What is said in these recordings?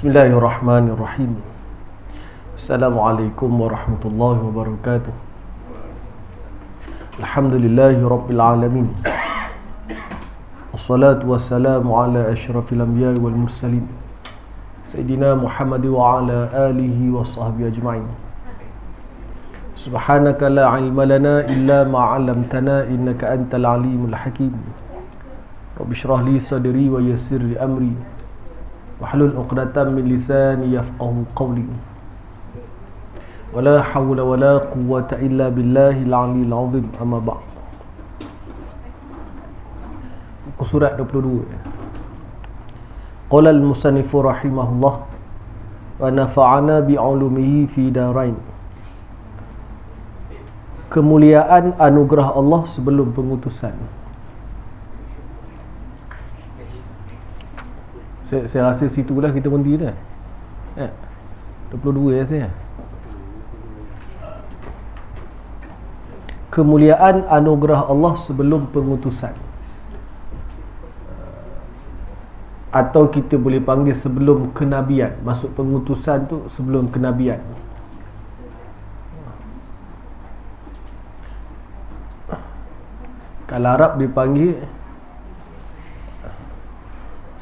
Bismillahirrahmanirrahim. Assalamualaikum warahmatullahi wabarakatuh. Alhamdulillahi rabbil alamin. Wassalatu wassalamu ala asyrafil anbiya'i wal mursalin Sayyidina Muhammad wa ala alihi wa sahbihi ajma'in. Subhanaka la ilma lana illa ma 'allamtana innaka antal alimul hakim. Rabbi shrah li sadri wa yassir li amri wahlul 'uqdatam min lisani yafqahu qawli. Wala hawla wala quwwata illa billahil 'aliyyil 'azim. Amma ba'd. Muka surat 22. Qala al-musannifu rahimahullah wa nafa'ana bi'ulumihi fi darain. Kemuliaan anugerah Allah sebelum pengutusan. Saya rasa situlah kita berhenti dah. 22 ya saya. Kemuliaan anugerah Allah sebelum pengutusan, atau kita boleh panggil sebelum kenabian. Maksud pengutusan tu sebelum kenabian. Kalau Arab dipanggil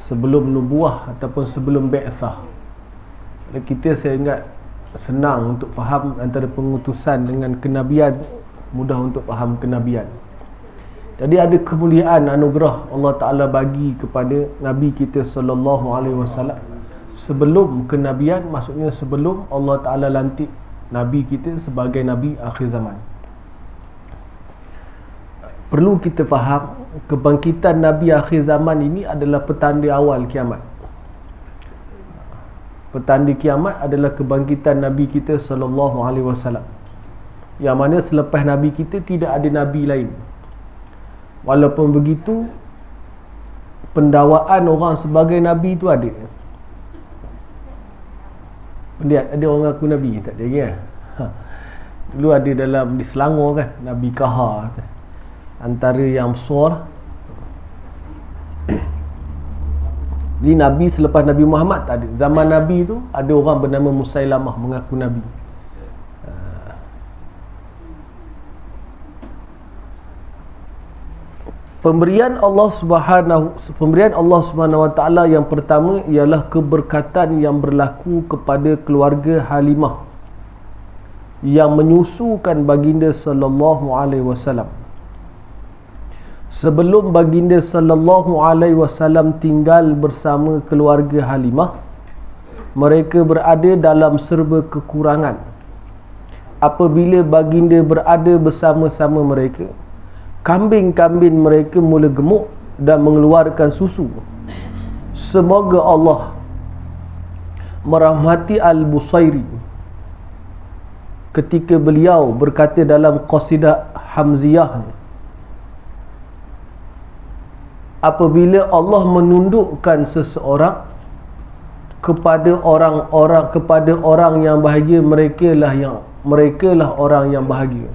sebelum nubuah ataupun sebelum bi'tsah. Kita, saya ingat, senang untuk faham antara pengutusan dengan kenabian, mudah untuk faham kenabian. Jadi ada kemuliaan anugerah Allah Ta'ala bagi kepada Nabi kita sallallahu alaihi wasallam sebelum kenabian, maksudnya sebelum Allah Ta'ala lantik Nabi kita sebagai Nabi akhir zaman. Perlu kita faham, kebangkitan Nabi akhir zaman ini adalah petanda awal kiamat. Petanda kiamat adalah kebangkitan Nabi kita sallallahu alaihi wasallam, yang mana selepas Nabi kita tidak ada Nabi lain. Walaupun begitu, pendawaan orang sebagai Nabi itu ada. Lihat, ada orang aku Nabi tak ada ya? Dulu ada dalam di Selangor kan, Nabi Kahar, antara yang besar. Jadi Nabi selepas Nabi Muhammad tak ada. Zaman Nabi tu ada orang bernama Musailamah mengaku Nabi. Pemberian Allah Subhanahu wa taala yang pertama ialah keberkatan yang berlaku kepada keluarga Halimah yang menyusukan baginda sallallahu alaihi wasallam. Sebelum baginda sallallahu alaihi wasallam tinggal bersama keluarga Halimah, mereka berada dalam serba kekurangan. Apabila baginda berada bersama-sama mereka, kambing-kambing mereka mula gemuk dan mengeluarkan susu. Semoga Allah merahmati Al-Busairi ketika beliau berkata dalam qasidah Hamziyah, apabila Allah menundukkan seseorang kepada orang yang bahagia, mereka lah orang yang bahagia.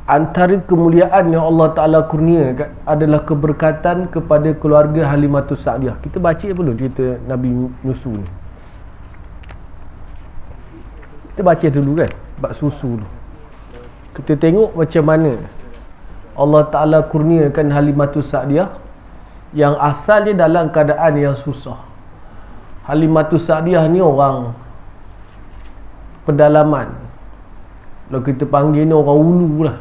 Antara kemuliaan yang Allah Ta'ala kurniakan adalah keberkatan kepada keluarga Halimatus Sa'diyah. Kita baca dulu cerita Nabi Nyusu ni. Kita baca dulu kan, bab susu dulu. Kita tengok macam mana Allah Ta'ala kurniakan Halimatus Sa'diyah yang asalnya dalam keadaan yang susah. Halimatus Sa'diyah ni orang pedalaman. Kalau kita panggil ni orang ulu lah,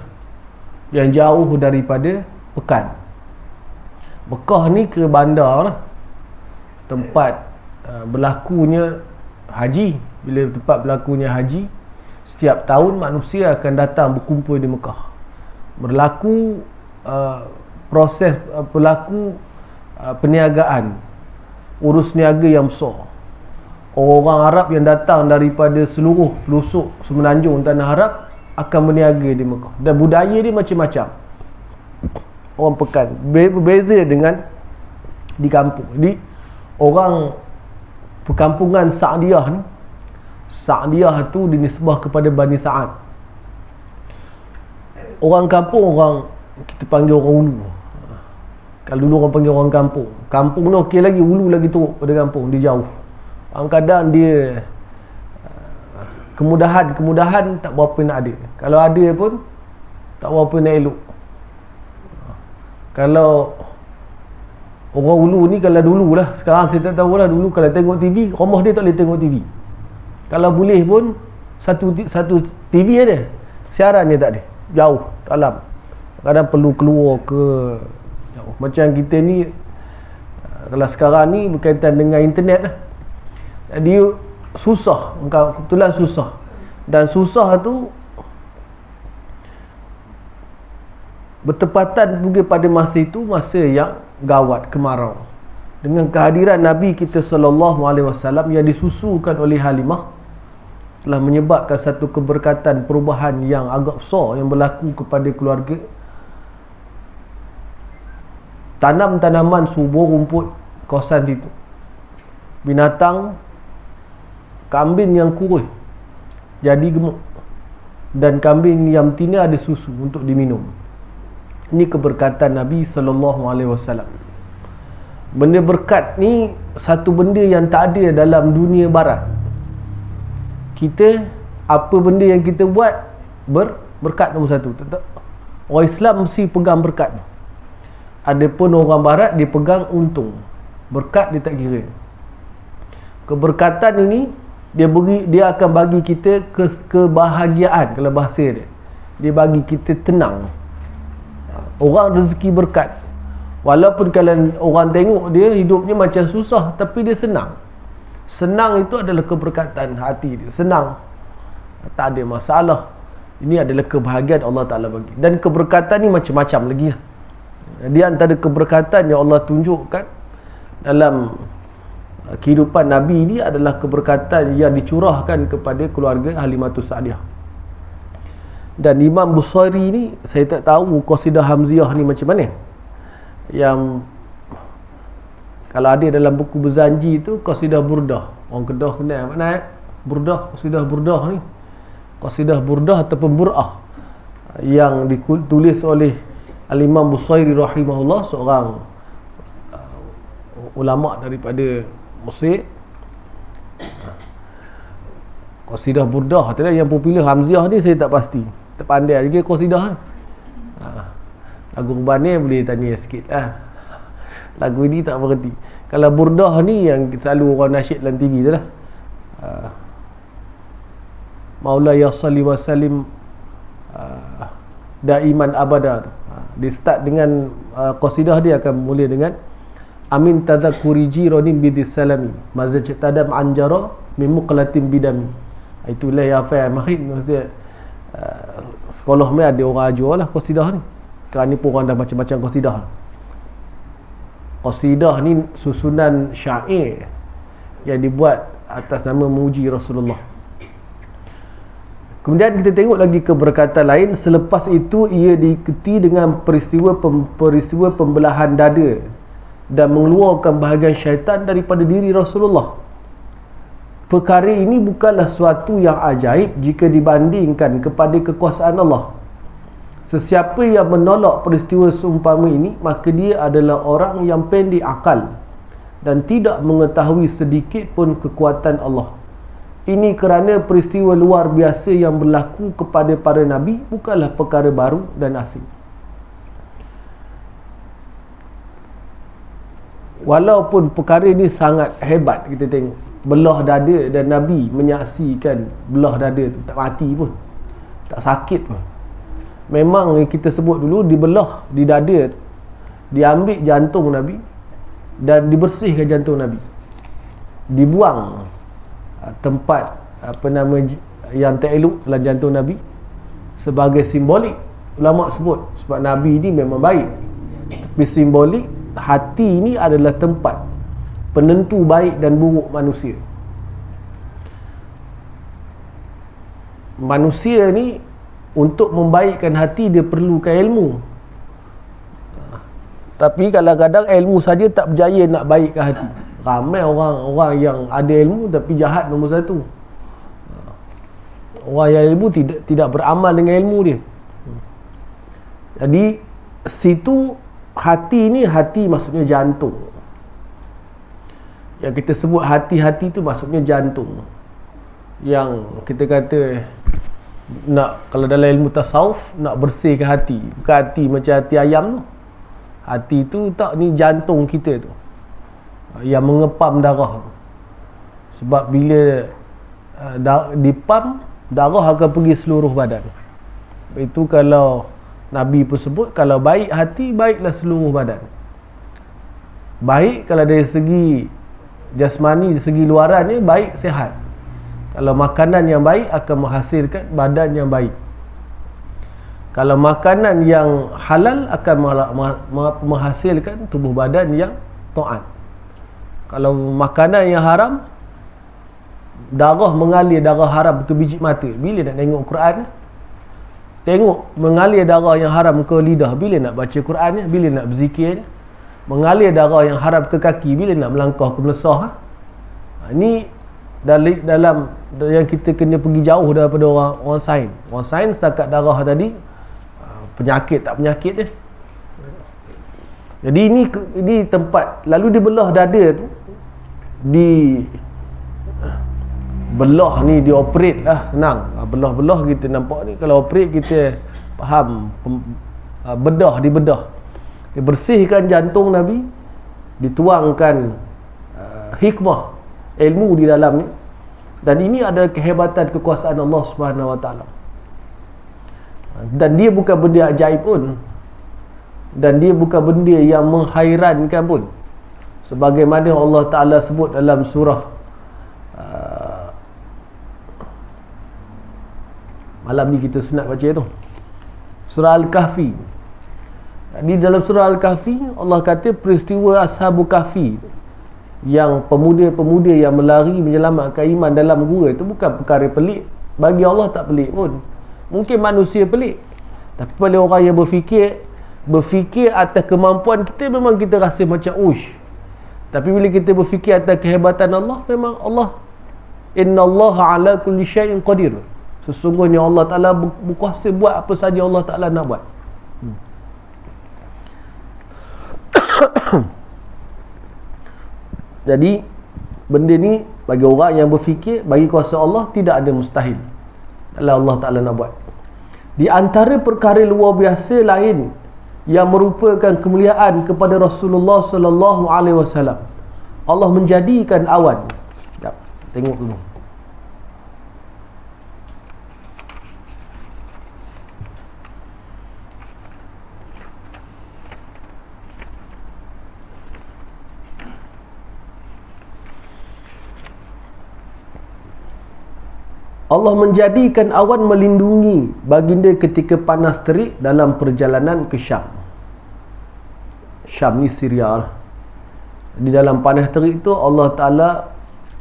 yang jauh daripada Pekan. Mekah ni ke bandar lah, tempat berlakunya haji. Bila tempat berlakunya haji, setiap tahun manusia akan datang berkumpul di Mekah. Berlaku perniagaan, urus niaga yang besar. Orang Arab yang datang daripada seluruh pelosok semenanjung tanah Arab akan berniaga di Mekah. Dan budaya dia macam-macam. Orang Pekan berbeza dengan di kampung. Jadi orang perkampungan Sa'diyah ni, Sa'diyah tu dinisbah kepada Bani Sa'ad. Orang kampung, orang kita panggil orang ulu. Kalau dulu orang panggil orang kampung, kampung ni okey lagi, ulu lagi teruk pada kampung, dia jauh. Kadang-kadang dia kemudahan tak berapa nak ada. Kalau ada pun tak berapa nak elok. Kalau orang ulu ni, kalau dulu lah, sekarang saya tak tahulah, dulu kalau tengok TV, rumah dia tak boleh tengok TV. Kalau boleh pun satu TV ada, siarannya tak ada, jauh dalam, kadang perlu keluar ke jauh. Macam kita ni, kalau sekarang ni berkaitan dengan internet lah, jadi susah, kebetulan susah. Dan susah tu bertepatan juga pada masa itu, masa yang gawat, kemarau. Dengan kehadiran Nabi kita SAW yang disusukan oleh Halimah, telah menyebabkan satu keberkatan, perubahan yang agak besar yang berlaku kepada keluarga. Tanam-tanaman subur rumput kawasan itu, binatang, kambing yang kurus jadi gemuk, dan kambing yang betina ada susu untuk diminum. Ini keberkatan Nabi SAW. Benda berkat ni satu benda yang tak ada dalam dunia barat. Kita, apa benda yang kita buat berkat nombor satu. Orang Islam mesti pegang berkat. Adapun orang barat dia pegang untung. Berkat dia tak kira. Keberkatan ini dia akan bagi kita kebahagiaan. Kalau bahasa dia bagi kita tenang. Orang rezeki berkat, walaupun kalau orang tengok dia hidupnya macam susah, tapi dia senang. Senang itu adalah keberkatan hati dia. Senang, tak ada masalah. Ini adalah kebahagiaan Allah Ta'ala bagi. Dan keberkatan ni macam-macam lagi lah. Di antara keberkatan yang Allah tunjukkan dalam kehidupan Nabi ini adalah keberkatan yang dicurahkan kepada keluarga Halimatus Sa'diyah. Dan Imam Busari ni, saya tak tahu qasidah Hamziah ni macam mana. Yang kalau ada dalam buku Berzanji tu, qasidah Burdah. Orang Kedah kenal mana? Burdah, qasidah Burdah ni. Qasidah Burdah ataupun Bur'ah, yang ditulis oleh Al-Imam Busari rahimahullah, seorang ulama daripada Mesir. Qasidah Burdah tu lah yang popular. Hamziah ni saya tak pasti, tak pandai lagi qasidah ni. Lagu Rubani boleh tanya sikit lah. Lagu ini tak berhenti. Kalau Burdah ni yang selalu orang nasyid dalam TV tu lah. Maula ya salli wa salim daiman abada tu. Dia start dengan qasidah dia akan mula dengan amin tadhakuri jironim bidis salami mazaj tadam anjara min muqlatin bidami. Itulah yang hafal mahid. Maksudnya sekolah ni ada orang ajar lah qasidah ni. Sekarang ni pun orang dah macam-macam qasidah. Qasidah ni susunan syair yang dibuat atas nama memuji Rasulullah. Kemudian kita tengok lagi keberkatan lain. Selepas itu ia diikuti dengan peristiwa pembelahan dada dan mengeluarkan bahagian syaitan daripada diri Rasulullah. Perkara ini bukanlah suatu yang ajaib jika dibandingkan kepada kekuasaan Allah. Sesiapa yang menolak peristiwa seumpama ini, maka dia adalah orang yang pendek akal dan tidak mengetahui sedikit pun kekuatan Allah. Ini kerana peristiwa luar biasa yang berlaku kepada para Nabi bukanlah perkara baru dan asing. Walaupun perkara ini sangat hebat, kita tengok belah dada, dan Nabi menyaksikan belah dada tu, tak mati pun, tak sakit pun. Memang kita sebut dulu, dibelah di dada tu, diambil jantung Nabi dan dibersihkan jantung Nabi, dibuang tempat yang tak elok dalam jantung Nabi sebagai simbolik. Ulama sebut sebab Nabi ni memang baik, tapi simbolik hati ini adalah tempat penentu baik dan buruk manusia. Manusia ni untuk membaikkan hati dia perlukan ilmu. Tapi kadang-kadang ilmu saja tak berjaya nak baikkan hati. Ramai orang-orang yang ada ilmu tapi jahat nombor satu. Orang yang ilmu tidak beramal dengan ilmu dia. Jadi situ hati ni, hati maksudnya jantung. Yang kita sebut hati-hati tu maksudnya jantung. Yang kita kata nak, kalau dalam ilmu tasawuf, nak bersihkan hati. Bukan hati macam hati ayam tu. Hati tu tak, ni jantung kita tu yang mengepam darah. Sebab bila dipam, darah akan pergi seluruh badan. Itu kalau Nabi pun sebut, kalau baik hati, baiklah seluruh badan. Baik kalau dari segi jasmani, dari segi luarannya, baik, sihat. Kalau makanan yang baik akan menghasilkan badan yang baik. Kalau makanan yang halal akan menghasilkan tubuh badan yang taat. Kalau makanan yang haram, darah mengalir, darah haram ke biji mata. Bila nak tengok Quran? Tengok mengalir darah yang haram ke lidah bila nak baca Quran, bila nak berzikir. Mengalir darah yang haram ke kaki bila nak melangkah ke melesah. Ini dalam yang kita kena pergi jauh daripada orang sains. Orang sains setakat darah tadi, penyakit tak penyakit dia. Jadi ini tempat, lalu dibelah dada tu, belah ni dioperate lah, senang. Belah-belah kita nampak ni, kalau operate kita faham. Dibedah, dibersihkan jantung Nabi, dituangkan hikmah, ilmu di dalam ni. Dan ini adalah kehebatan kekuasaan Allah Subhanahu Wa Taala. Dan dia bukan benda ajaib pun, dan dia bukan benda yang menghairankan pun. Sebagaimana Allah Ta'ala sebut dalam surah malam ni kita sunat baca tu, surah Al-Kahfi. Di dalam surah Al-Kahfi, Allah kata peristiwa Ashabul Kahfi, yang pemuda-pemuda yang melari menyelamatkan iman dalam gua, itu bukan perkara pelik. Bagi Allah tak pelik pun. Mungkin manusia pelik, tapi pada orang yang berfikir atas kemampuan kita, memang kita rasa macam uish. Tapi bila kita berfikir atas kehebatan Allah, memang Allah, innallaha ala kulli syai'in qadir. Sesungguhnya Allah Ta'ala berkuasa buat apa saja Allah Ta'ala nak buat. Jadi benda ni bagi orang yang berfikir, bagi kuasa Allah tidak ada mustahil kalau Allah Ta'ala nak buat. Di antara perkara luar biasa lain yang merupakan kemuliaan kepada Rasulullah sallallahu alaihi wasallam, Allah menjadikan awan. Sekejap, tengok dulu. Allah menjadikan awan melindungi baginda ketika panas terik dalam perjalanan ke Syam. Syam ni Syria lah. Di dalam panas terik tu, Allah Ta'ala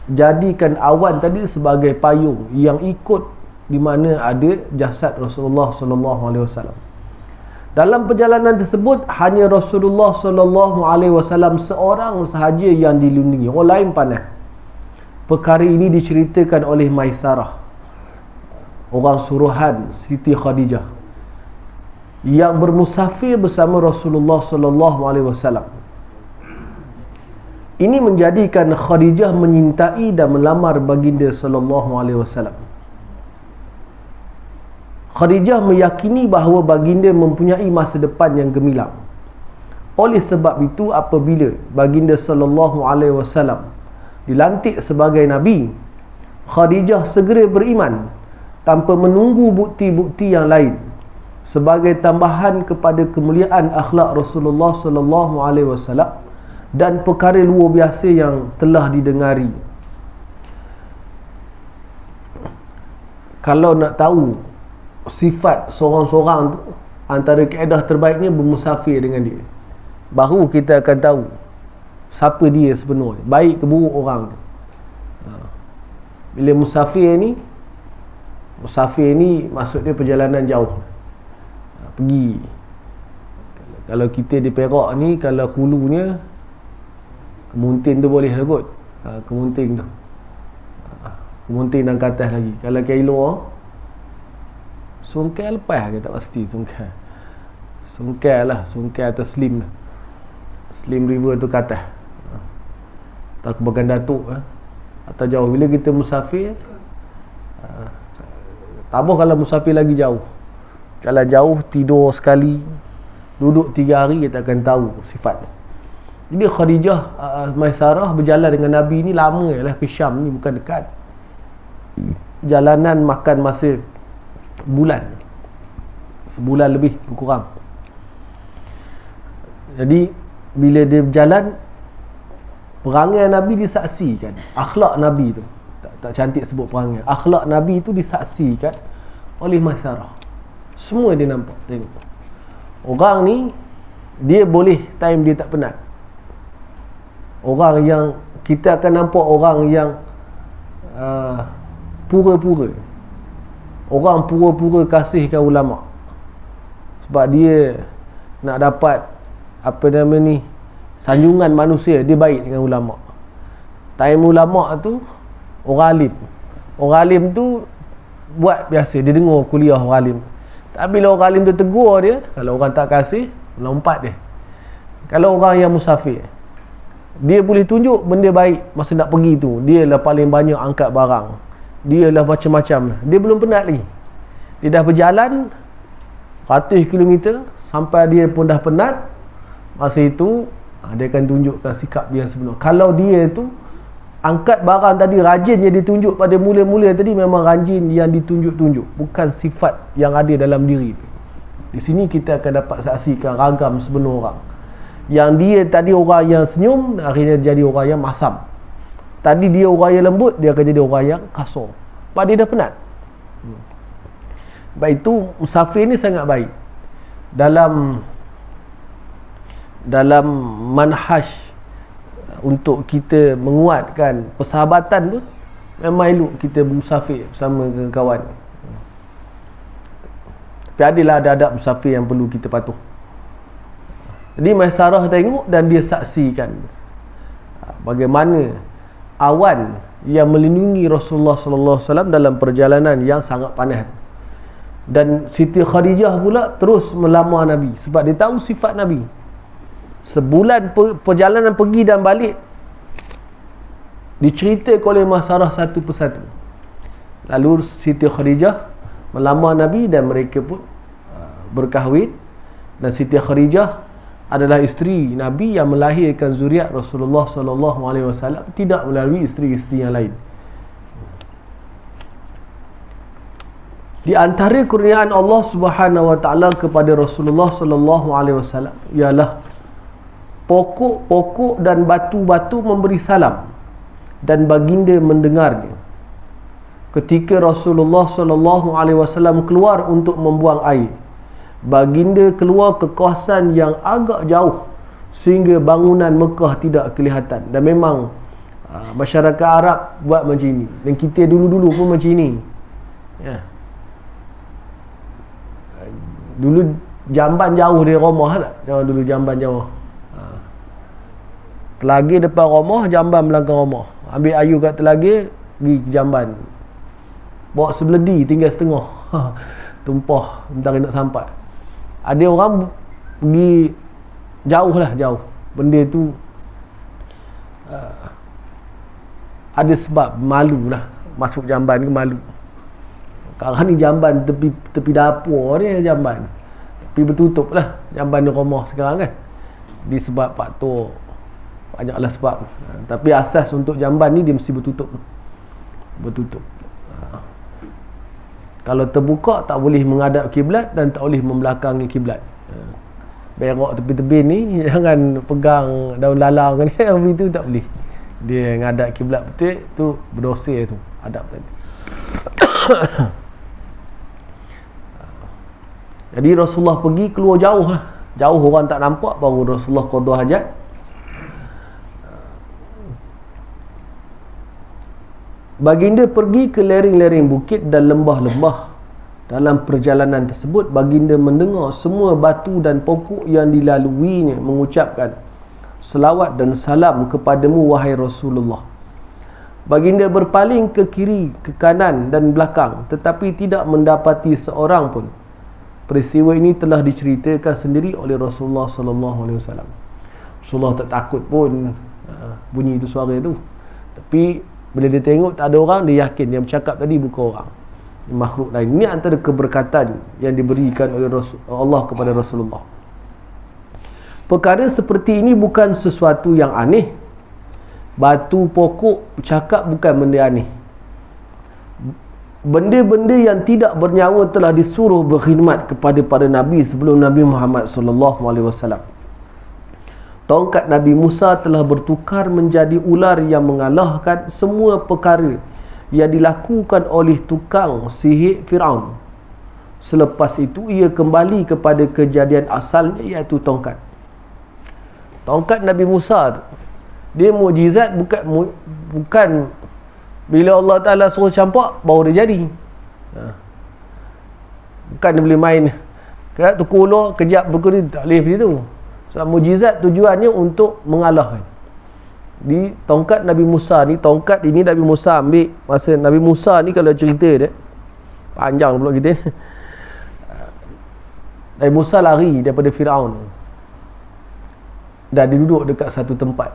jadikan awan tadi sebagai payung yang ikut di mana ada jasad Rasulullah SAW. Dalam perjalanan tersebut, hanya Rasulullah SAW seorang sahaja yang dilindungi. Orang lain panas. Perkara ini diceritakan oleh Maisarah, orang suruhan Siti Khadijah, yang bermusafir bersama Rasulullah SAW. Ini menjadikan Khadijah menyintai dan melamar baginda SAW. Khadijah meyakini bahawa baginda mempunyai masa depan yang gemilang. Oleh sebab itu, apabila baginda SAW dilantik sebagai Nabi, Khadijah segera beriman tanpa menunggu bukti-bukti yang lain, sebagai tambahan kepada kemuliaan akhlak Rasulullah SAW dan perkara luar biasa yang telah didengari. Kalau nak tahu sifat seorang-seorang tu, antara kaedah terbaiknya bermusafir dengan dia, baru kita akan tahu siapa dia sebenarnya, baik ke buruk orang tu. Bila musafir ni maksud dia perjalanan jauh, pergi. Kalau kita di Perak ni, kalau hulunya Kemuntin tu boleh lah kot. Kemuntin tu, Kemuntin dan ke atas lagi. Kalau ke luar, Sungkai lepas ke tak pasti. Sungkai lah, Sungkai atau Slim lah. Slim River tu ke atas, atau ke Bagan Datuk atau jauh. Bila kita musafir, tambah kalau musafir lagi jauh. Kalau jauh, tidur sekali, duduk 3 hari, kita akan tahu sifat. Jadi Khadijah Maisarah berjalan dengan Nabi ni lama lah ke Syam ni, bukan dekat. Jalanan makan masa sebulan lebih kurang. Jadi bila dia berjalan, perangai Nabi disaksikan, akhlak Nabi tu tak cantik sebut perangai, akhlak Nabi tu disaksikan oleh Maisarah. Semua dia nampak, tengok orang ni, dia boleh time dia tak penat. Orang yang kita akan nampak, orang yang pura-pura, orang pura-pura kasihkan ulama sebab dia nak dapat sanjungan manusia, dia baik dengan ulama. Time ulama tu orang alim. Orang alim tu buat biasa, dia dengar kuliah orang alim. Tapi bila orang alim tu tegur dia, kalau orang tak kasih, lompat dia. Kalau orang yang musafir, dia boleh tunjuk benda baik masa nak pergi tu. Dia lah paling banyak angkat barang, dia lah macam-macam. Dia belum penat lagi, dia dah berjalan ratus kilometer, sampai dia pun dah penat. Masa itu dia akan tunjukkan sikap dia yang sebenar. Kalau dia tu angkat barang tadi, rajin yang ditunjuk pada mula-mula tadi, memang rajin yang ditunjuk-tunjuk, bukan sifat yang ada dalam diri. Di sini kita akan dapat saksikan ragam sebenar orang. Yang dia tadi orang yang senyum, akhirnya jadi orang yang masam. Tadi dia orang yang lembut, dia akan jadi orang yang kasar sebab dia dah penat. Sebab itu musafir ni sangat baik dalam manhaj untuk kita menguatkan persahabatan tu. Memang elok kita musafir bersama dengan kawan. Tapi adalah ada adab musafir yang perlu kita patuh. Jadi Maisarah tengok dan dia saksikan bagaimana awan yang melindungi Rasulullah sallallahu alaihi wasallam dalam perjalanan yang sangat panas. Dan Siti Khadijah pula terus melamar Nabi sebab dia tahu sifat Nabi. Sebulan perjalanan pergi dan balik diceritakan oleh Maisarah satu persatu. Lalu Siti Khadijah melamar Nabi dan mereka pun berkahwin. Dan Siti Khadijah adalah isteri Nabi yang melahirkan zuriat Rasulullah sallallahu alaihi wasallam, tidak melalui isteri-isteri yang lain. Di antara kurniaan Allah Subhanahu wa taala kepada Rasulullah sallallahu alaihi wasallam ialah pokok-pokok dan batu-batu memberi salam dan baginda mendengarnya. Ketika Rasulullah sallallahu alaihi wasallam keluar untuk membuang air, baginda keluar ke kawasan yang agak jauh sehingga bangunan Mekah tidak kelihatan. Dan memang masyarakat Arab buat macam ini, dan kita dulu-dulu pun macam ini ya. Dulu jamban jauh dari rumah tak? Jangan dulu jamban jauh. Telagi depan rumah, jamban belakang rumah. Ambil ayu kat telagi, pergi ke jamban. Bawa sebeledi, tinggal setengah. Tumpah, bentar nak sampai. Ada orang pergi jauh lah, jauh. Benda tu ada sebab, malu lah. Masuk jamban ke malu. Sekarang ni jamban tepi dapur ni jamban. Tapi bertutup lah jamban di rumah sekarang kan. Disebab faktor, banyaklah sebab. Tapi asas untuk jamban ni dia mesti bertutup. Kalau terbuka tak boleh menghadap kiblat dan tak boleh membelakangi kiblat. Berak tepi-tepi ni jangan pegang daun lalang ni, itu tak boleh. Dia menghadap kiblat betul tu berdosa tu adab tadi. Jadi Rasulullah pergi keluar jauh lah. Jauh orang tak nampak, baru Rasulullah qada hajat. Baginda pergi ke lereng-lereng bukit dan lembah-lembah. Dalam perjalanan tersebut, baginda mendengar semua batu dan pokok yang dilaluinya mengucapkan selawat dan salam kepadamu wahai Rasulullah. Baginda berpaling ke kiri, ke kanan dan belakang, tetapi tidak mendapati seorang pun. Peristiwa ini telah diceritakan sendiri oleh Rasulullah sallallahu alaihi wasallam. Rasulullah tak takut pun bunyi itu suara itu. Tapi bila dia tengok tak ada orang, dia yakin yang bercakap tadi bukan orang, makhluk lain. Ini antara keberkatan yang diberikan oleh Allah kepada Rasulullah. Perkara seperti ini bukan sesuatu yang aneh. Batu, pokok bercakap bukan benda aneh. Benda-benda yang tidak bernyawa telah disuruh berkhidmat kepada para nabi sebelum Nabi Muhammad sallallahu alaihi wasallam. Tongkat Nabi Musa telah bertukar menjadi ular yang mengalahkan semua perkara yang dilakukan oleh tukang sihir Firaun. Selepas itu ia kembali kepada kejadian asalnya, iaitu tongkat. Tongkat Nabi Musa tu, dia mukjizat, bukan bila Allah Ta'ala suruh campak baru dia jadi. Bukan dia boleh main kejap tukar ular, kejap tukar ni, tak boleh begitu. Sebab mukjizat tujuannya untuk mengalahkan. Di tongkat Nabi Musa ni, tongkat ini Nabi Musa ambil masa Nabi Musa ni, kalau cerita dia panjang pula kita ni. Nabi Musa lari daripada Firaun dan dia duduk dekat satu tempat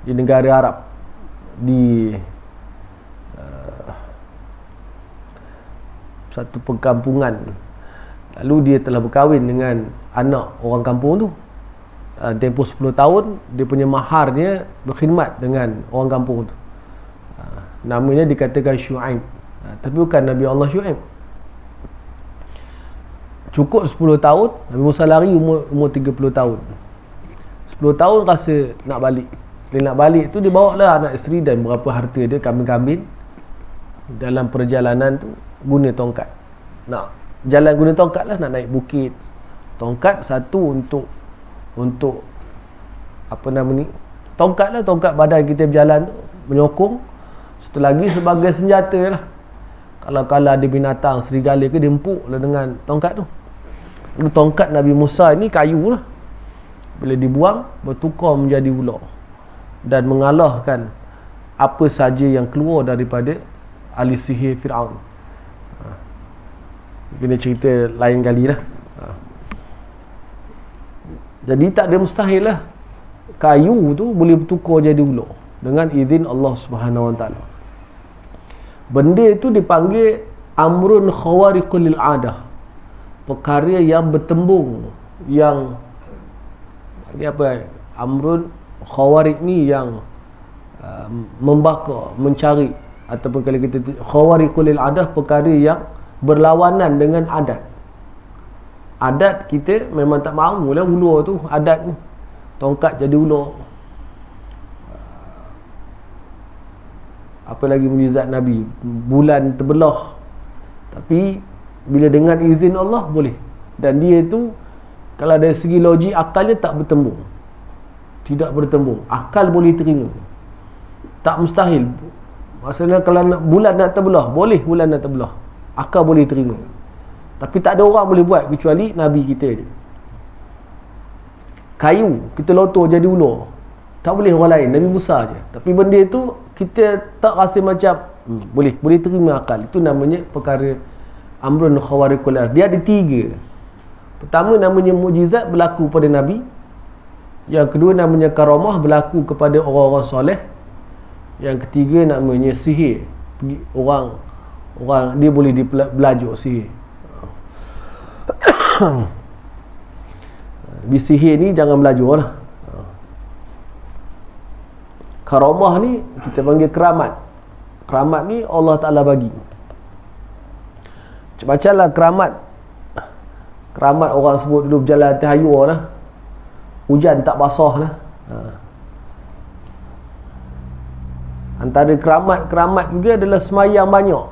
di negara Arab, di satu perkampungan. Lalu dia telah berkahwin dengan anak orang kampung tu. Tempoh 10 tahun dia punya maharnya berkhidmat dengan orang kampung tu. Namanya dikatakan Syuaib, tapi bukan Nabi Allah Syuaib. Cukup 10 tahun, Nabi Musa lari umur 30 tahun. 10 tahun rasa nak balik. Dia nak balik tu, dia bawa lah anak isteri dan berapa harta dia, kambing-kambing. Dalam perjalanan tu guna tongkat. Nak jalan guna tongkat lah, nak naik bukit. Tongkat satu untuk apa nama ni, tongkat lah, tongkat badan kita berjalan tu, menyokong. Satu lagi sebagai senjata lah. Kalau ada binatang, serigala ke, dia empuk lah dengan tongkat tu. Lalu tongkat Nabi Musa ni kayu lah. Bila dibuang, bertukar menjadi ular dan mengalahkan apa saja yang keluar daripada ahli sihir Firaun. Kena cerita lain kali lah. Jadi tak ada mustahil lah, kayu tu boleh bertukar jadi ular dengan izin Allah Subhanahu Wa Taala. Benda itu dipanggil amrun khawariqul lil adah, perkara yang bertembung, yang ni apa, amrun khawariq ni yang membakar, mencari, ataupun kalau kita khawariqul lil adah, perkara yang berlawanan dengan adat. Adat kita memang tak mahu lah ular tu, adat ni. Tongkat jadi ular. Apa lagi mukjizat Nabi, bulan terbelah. Tapi bila dengan izin Allah boleh. Dan dia tu kalau dari segi logik akalnya tak bertembung. Tidak bertembung. Akal boleh terima. Tak mustahil. Maksudnya kalau bulan nak terbelah, boleh bulan nak terbelah. Akal boleh terima. Tapi tak ada orang boleh buat kecuali Nabi kita je. Kayu kita lotor jadi ular, tak boleh orang lain, Nabi Musa je. Tapi benda tu kita tak rasa macam boleh terima akal. Itu namanya perkara amrun khawariqul ard. Dia ada 3. Pertama namanya mukjizat, berlaku pada Nabi. Yang kedua namanya karamah, berlaku kepada orang-orang soleh. Yang ketiga namanya sihir. Orang dia boleh belajar sihir. Sihir ni jangan belajar lah. Karamah ni kita panggil keramat. Keramat ni Allah Ta'ala bagi. Bacalah keramat. Keramat orang sebut dulu berjalan atas hayur lah, hujan tak basah lah. Antara keramat juga adalah semayang banyak.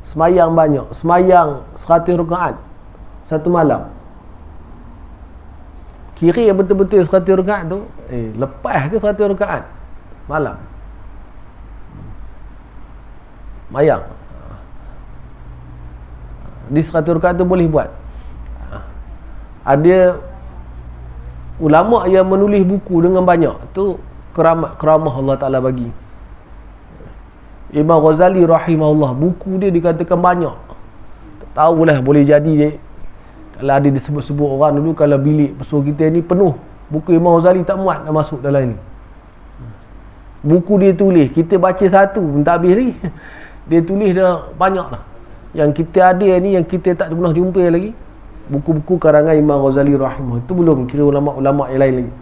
Semayang 100 rakaat satu malam. Kira yang betul-betul 100 rakaat tu, lepas ke 100 rakaat malam mayang. Di 100 rakaat tu boleh buat. Ada ulama yang menulis buku dengan banyak. Tu keramah Allah Ta'ala bagi. Imam Ghazali rahimahullah, buku dia dikatakan banyak. tahulah boleh jadi dia, kalau ada disebut-sebut orang dulu, kalau bilik pesuruh kita ni penuh buku Imam Ghazali tak muat nak masuk dalam ni. Buku dia tulis, kita baca satu pun tak habis lagi. Dia tulis dah banyak dah. Yang kita ada ni, yang kita tak pernah jumpa lagi, buku-buku karangan Imam Ghazali rahimah. Itu belum kira ulama-ulama yang lain lagi.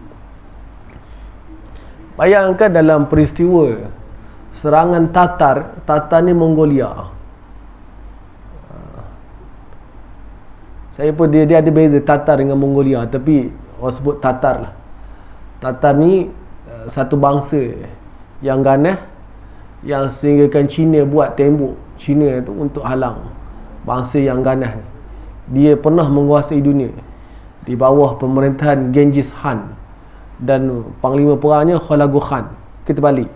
Bayangkan dalam peristiwa serangan Tatar ni Mongolia. Saya pun dia ada beza Tatar dengan Mongolia, tapi orang sebut Tatar lah. Tatar ni satu bangsa yang ganas, yang sehinggakan Cina buat tembok Cina tu untuk halang bangsa yang ganas ni. Dia pernah menguasai dunia di bawah pemerintahan Genghis Khan dan panglima perangnya Hulagu Khan. Kita balik.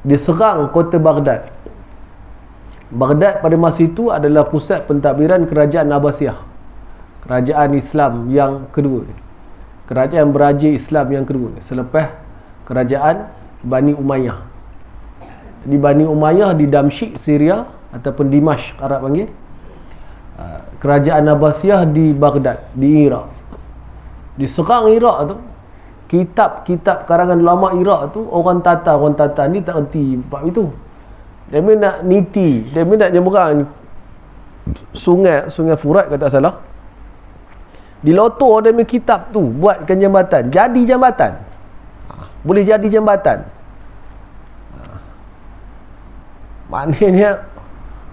Diserang kota Baghdad. Baghdad pada masa itu adalah pusat pentadbiran kerajaan Abbasiyah, kerajaan Islam yang kedua, kerajaan beraja Islam yang kedua selepas kerajaan Bani Umayyah. Di Bani Umayyah di Damsyik, Syria, ataupun Dimashq Arab panggil. Kerajaan Abbasiyah di Baghdad, di Iraq. Diserang Iraq tu, kitab-kitab karangan ulama Iraq tu, orang Tatar ni tak erti bab itu. Dia nak niti, dia nak nyeberang sungai Furat kalau tak salah. Dilotor dia punya kitab tu, buatkan jambatan. Jadi jambatan. Boleh jadi jambatan. Maknanya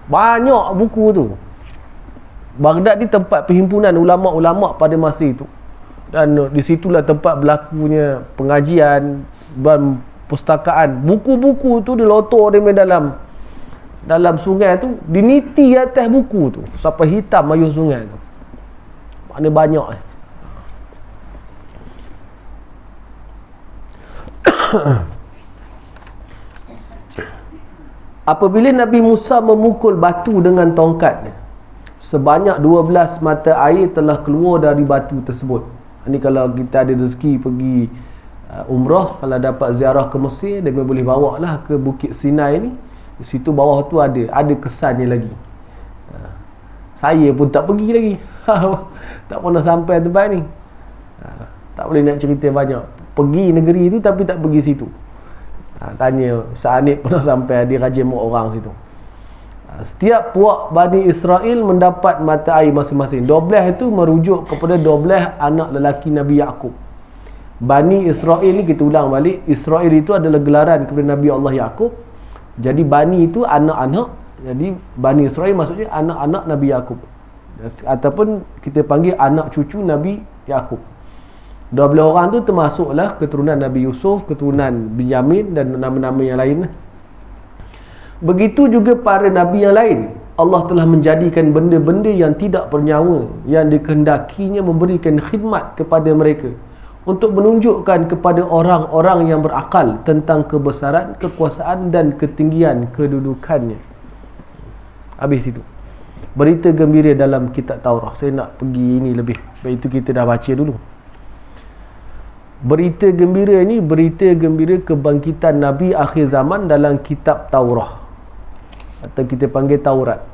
banyak buku tu. Baghdad ni tempat perhimpunan ulama-ulama pada masa itu. Dan di situlah tempat berlakunya pengajian dan pustakaan. Buku-buku tu dilotor dia dalam sungai tu, diniti atas buku tu sampai hitam ayuh sungai tu. Maknanya banyak. Apabila Nabi Musa memukul batu dengan tongkatnya, sebanyak 12 mata air telah keluar dari batu tersebut. Ini kalau kita ada rezeki pergi umrah, kalau dapat ziarah ke Mesir, dia boleh bawa lah ke Bukit Sinai ni. Di situ bawah tu ada kesannya lagi. Saya pun tak pergi lagi. Tak pernah sampai tempat ni. Tak boleh nak cerita banyak. Pergi negeri tu tapi tak pergi situ. Tanya Sa'anib pernah sampai, dia rajin mak orang situ. Setiap puak Bani Israel mendapat mata air masing-masing. 12 itu merujuk kepada 12 anak lelaki Nabi Yaqub. Bani Israel ni, kita ulang balik, Israel itu adalah gelaran kepada Nabi Allah Yaqub. Jadi Bani itu anak-anak. Jadi Bani Israel maksudnya anak-anak Nabi Yaqub, ataupun kita panggil anak cucu Nabi Yaqub. 12 orang tu termasuklah keturunan Nabi Yusuf, keturunan Binyamin dan nama-nama yang lain. Begitu juga para Nabi yang lain. Allah telah menjadikan benda-benda yang tidak bernyawa yang dikehendakinya memberikan khidmat kepada mereka, untuk menunjukkan kepada orang-orang yang berakal tentang kebesaran, kekuasaan dan ketinggian kedudukannya. Habis itu berita gembira dalam kitab Taurat. Saya nak pergi ini lebih, sebab itu kita dah baca dulu. Berita gembira ini, berita gembira kebangkitan Nabi akhir zaman dalam kitab Taurat, atau kita panggil Taurat.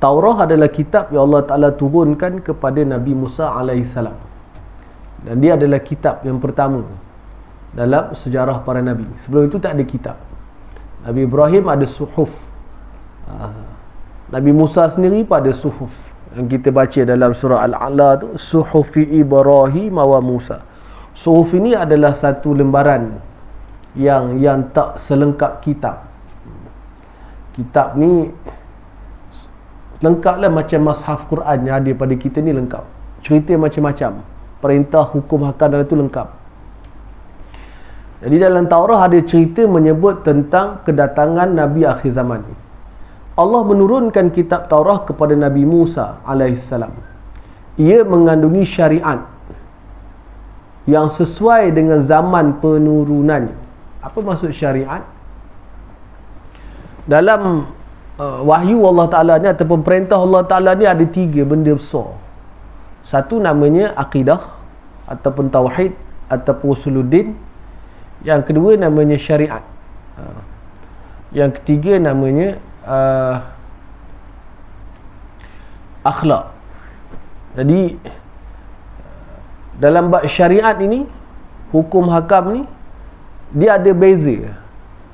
Taurat adalah kitab yang Allah Ta'ala turunkan kepada Nabi Musa alaihissalam, dan dia adalah kitab yang pertama dalam sejarah para Nabi. Sebelum itu tak ada kitab. Nabi Ibrahim ada suhuf, Nabi Musa sendiri pada suhuf yang kita baca dalam surah Al-A'la tu, suhufi Ibrahim wa Musa. Suhuf ini adalah satu lembaran yang tak selengkap kitab. Kitab ni lengkaplah macam mushaf Quran yang ada pada kita ni, lengkap. Cerita macam-macam, perintah, hukum, hakam dalam tu lengkap. Jadi dalam Taurat ada cerita menyebut tentang kedatangan Nabi akhir zaman. Allah menurunkan kitab Taurat kepada Nabi Musa alaihissalam. Ia mengandungi syariat yang sesuai dengan zaman penurunannya. Apa maksud syariat? Dalam wahyu Allah Ta'ala ni, ataupun perintah Allah Ta'ala ni, ada 3 benda besar. Satu namanya akidah ataupun tauhid ataupun usuluddin. Yang kedua namanya syariat. Yang ketiga namanya akhlak. Jadi dalam bab syariat ini, hukum hakam ni, dia ada beza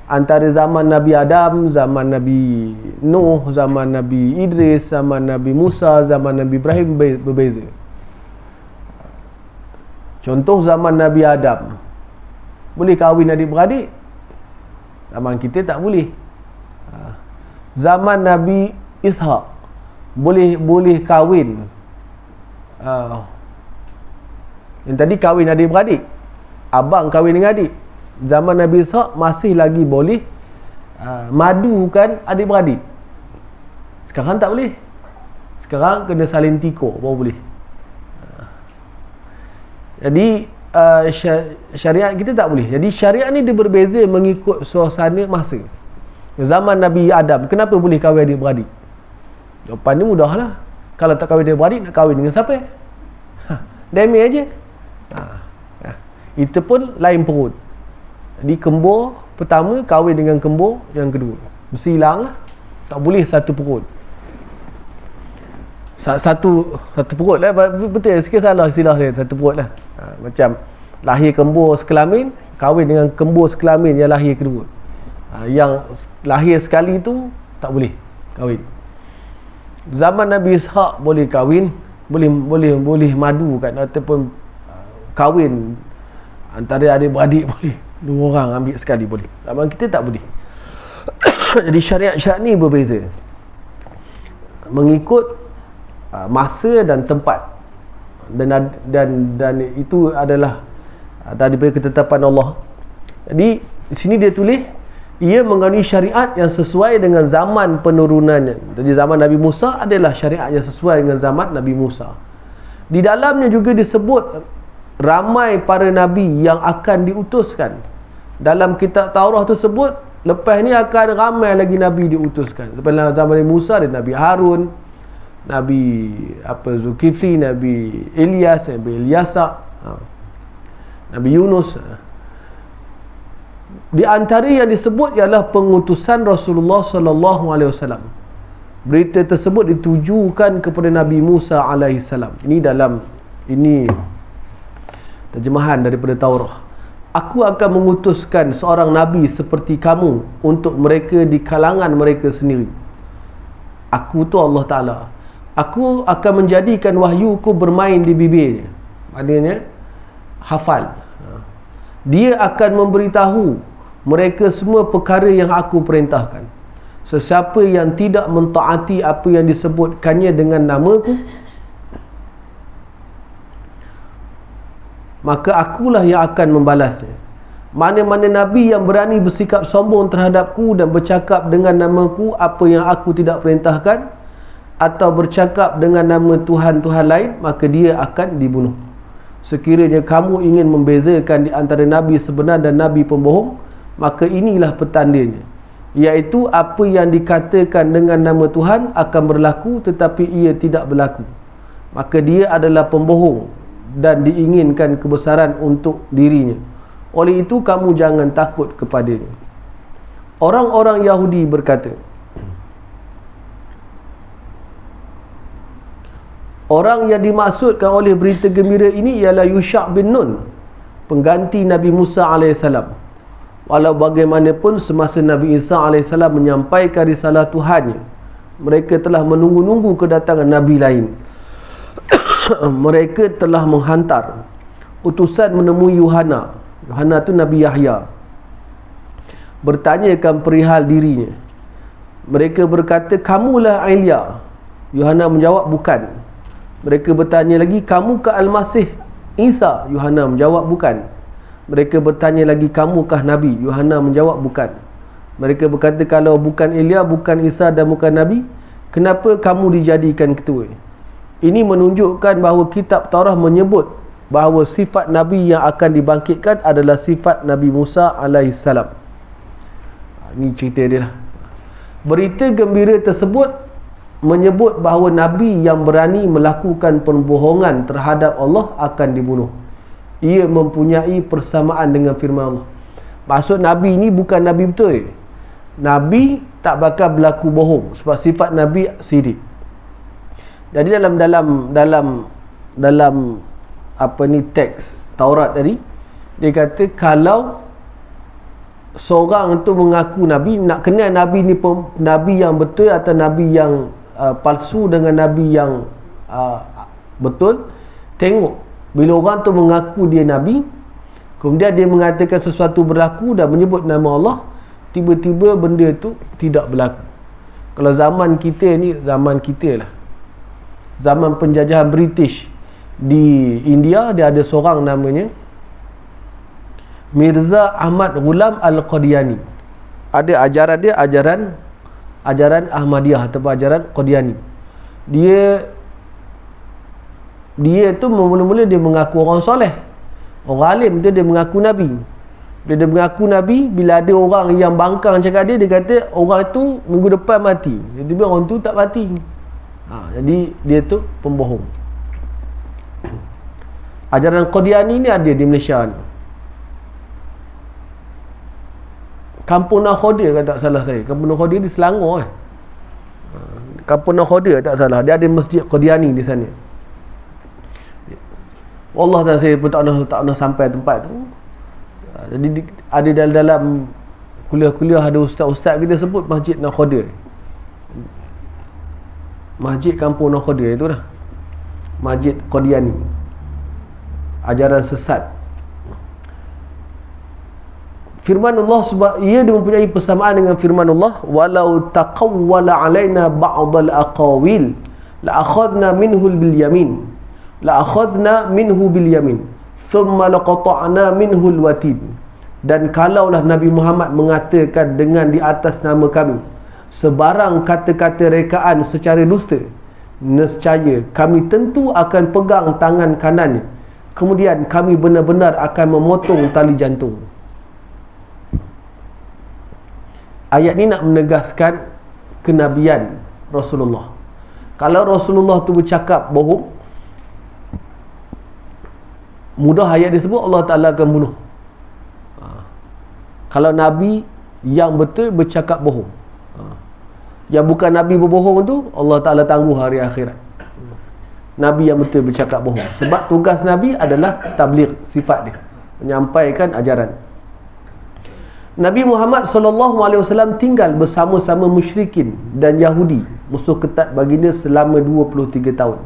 antara zaman Nabi Adam, zaman Nabi Nuh, zaman Nabi Idris, zaman Nabi Musa, zaman Nabi Ibrahim, berbeza. Contoh zaman Nabi Adam, boleh kahwin adik-beradik. Zaman kita tak boleh. Zaman Nabi Ishaq, boleh kahwin. Yang tadi kahwin adik-beradik, abang kahwin dengan adik. Zaman Nabi Ishaq masih lagi boleh madukan adik-beradik. Sekarang tak boleh. Sekarang kena salin tikor baru boleh. Jadi syariat kita tak boleh. Jadi syariat ni dia berbeza mengikut suasana masa. Zaman Nabi Adam, kenapa boleh kahwin adik-beradik? Jawapan ni mudahlah. Kalau tak kahwin adik-beradik, nak kahwin dengan siapa? Demi aja. Itu pun lain perut. Jadi kembur pertama kahwin dengan kembur yang kedua, mesti hilang lah. Tak boleh satu perut. Satu perut lah. Betul, sikit salah istilah dia, satu perut lah. Macam lahir kembur sekelamin, kahwin dengan kembur sekelamin yang lahir kedua. Yang lahir sekali tu tak boleh kahwin. Zaman Nabi Ishaq boleh kahwin, boleh madu kan, ataupun kahwin antara adik-beradik boleh. Dua orang ambil sekali boleh. Zaman kita tak boleh. Jadi syariat ni berbeza mengikut masa dan tempat, dan itu adalah daripada ketetapan Allah. Jadi di sini dia tulis ia mengandungi syariat yang sesuai dengan zaman penurunannya. Jadi zaman Nabi Musa adalah syariat yang sesuai dengan zaman Nabi Musa. Di dalamnya juga disebut ramai para nabi yang akan diutuskan. Dalam kitab Taurat tersebut, lepas ni akan ramai lagi nabi diutuskan. Lepas zaman Nabi Musa ada Nabi Harun, Nabi Zulkifli, Nabi Ilyas, Nabi Ilyasa, Nabi Yunus. Di antara yang disebut ialah pengutusan Rasulullah sallallahu alaihi wasallam. Berita tersebut ditujukan kepada Nabi Musa alaihi salam. Ini terjemahan daripada Taurat. Aku akan mengutuskan seorang nabi seperti kamu untuk mereka di kalangan mereka sendiri. Aku tu Allah Ta'ala. Aku akan menjadikan wahyuku bermain di bibirnya. Maknanya hafal. Dia akan memberitahu mereka semua perkara yang aku perintahkan. Sesiapa yang tidak mentaati apa yang disebutkannya dengan namaku, maka akulah yang akan membalasnya. Mana-mana nabi yang berani bersikap sombong terhadapku dan bercakap dengan namaku apa yang aku tidak perintahkan, atau bercakap dengan nama Tuhan-Tuhan lain, maka dia akan dibunuh. Sekiranya kamu ingin membezakan di antara nabi sebenar dan nabi pembohong, maka inilah petandanya, iaitu apa yang dikatakan dengan nama Tuhan akan berlaku tetapi ia tidak berlaku, maka dia adalah pembohong dan diinginkan kebesaran untuk dirinya. Oleh itu kamu jangan takut kepadanya. Orang-orang Yahudi berkata, orang yang dimaksudkan oleh berita gembira ini ialah Yusha' bin Nun, pengganti Nabi Musa AS. Walau bagaimanapun semasa Nabi Isa AS menyampaikan risalah Tuhannya, mereka telah menunggu-nunggu kedatangan Nabi lain. Mereka telah menghantar utusan menemui Yuhana. Yuhana tu Nabi Yahya, bertanyakan perihal dirinya. Mereka berkata, kamulah Elia. Yuhana menjawab, bukan. Mereka bertanya lagi, kamukah Al-Masih Isa? Yuhana menjawab, bukan. Mereka bertanya lagi, kamukah Nabi? Yuhana menjawab, bukan. Mereka berkata, kalau bukan Elia, bukan Isa dan bukan Nabi, kenapa kamu dijadikan ketua? Ini menunjukkan bahawa kitab Taurat menyebut bahawa sifat Nabi yang akan dibangkitkan adalah sifat Nabi Musa alaihissalam. Ini cerita dia lah. Berita gembira tersebut menyebut bahawa Nabi yang berani melakukan pembohongan terhadap Allah akan dibunuh. Ia mempunyai persamaan dengan firman Allah. Maksud Nabi ini bukan Nabi betul. Nabi tak bakal berlaku bohong sebab sifat Nabi sidik. Jadi dalam apa ni teks Taurat tadi, dia kata kalau seorang tu mengaku Nabi, nak kenal Nabi ni Nabi yang betul atau Nabi yang palsu dengan Nabi yang betul, tengok bila orang tu mengaku dia Nabi, kemudian dia mengatakan sesuatu berlaku dan menyebut nama Allah, tiba-tiba benda tu tidak berlaku. Kalau zaman kita ni, zaman kita lah, zaman penjajahan British di India, dia ada seorang namanya Mirza Ahmad Ghulam Al-Qadiani. Ada ajaran dia, ajaran Ahmadiyah ataupun ajaran Qadiani. Dia tu mula-mula dia mengaku orang soleh, orang alim, dia mengaku Nabi. Bila dia mengaku Nabi, bila ada orang yang bangkang cakap dia kata orang tu minggu depan mati. Jadi orang tu tak mati. Jadi dia tu pembohong. Ajaran Qadiani ni ada di Malaysia ni. Kampung Nakhoda kalau tak salah saya. Kampung Nakhoda di Selangor Kampung Nakhoda tak salah. Dia ada masjid Qadiani di sana. Allah dan saya pun tak nak sampai tempat tu. Jadi ada dalam kuliah-kuliah ada ustaz-ustaz kita sebut masjid Nakhoda. Masjid Kampung Nakhoda itu lah. Masjid Qadiani. Ajaran sesat. Firman Allah sebab ia mempunyai persamaan dengan firman Allah, walau taqawwala alaina ba'dal aqawil la akhadna minhu bil yamin thumma laqata'na minhu al watid. Dan kalaulah Nabi Muhammad mengatakan dengan di atas nama kami sebarang kata-kata rekaan secara dusta, nescaya kami tentu akan pegang tangan kanannya, kemudian kami benar-benar akan memotong tali jantung. Ayat ni nak menegaskan kenabian Rasulullah. Kalau Rasulullah tu bercakap bohong, mudah ayat disebut Allah Ta'ala akan bunuh. Kalau Nabi yang betul bercakap bohong, yang bukan Nabi berbohong tu, Allah Ta'ala tangguh hari akhirat. Nabi yang betul bercakap bohong. Sebab tugas Nabi adalah tabligh, sifat dia menyampaikan ajaran. Nabi Muhammad SAW tinggal bersama-sama musyrikin dan Yahudi, musuh ketat baginda selama 23 tahun.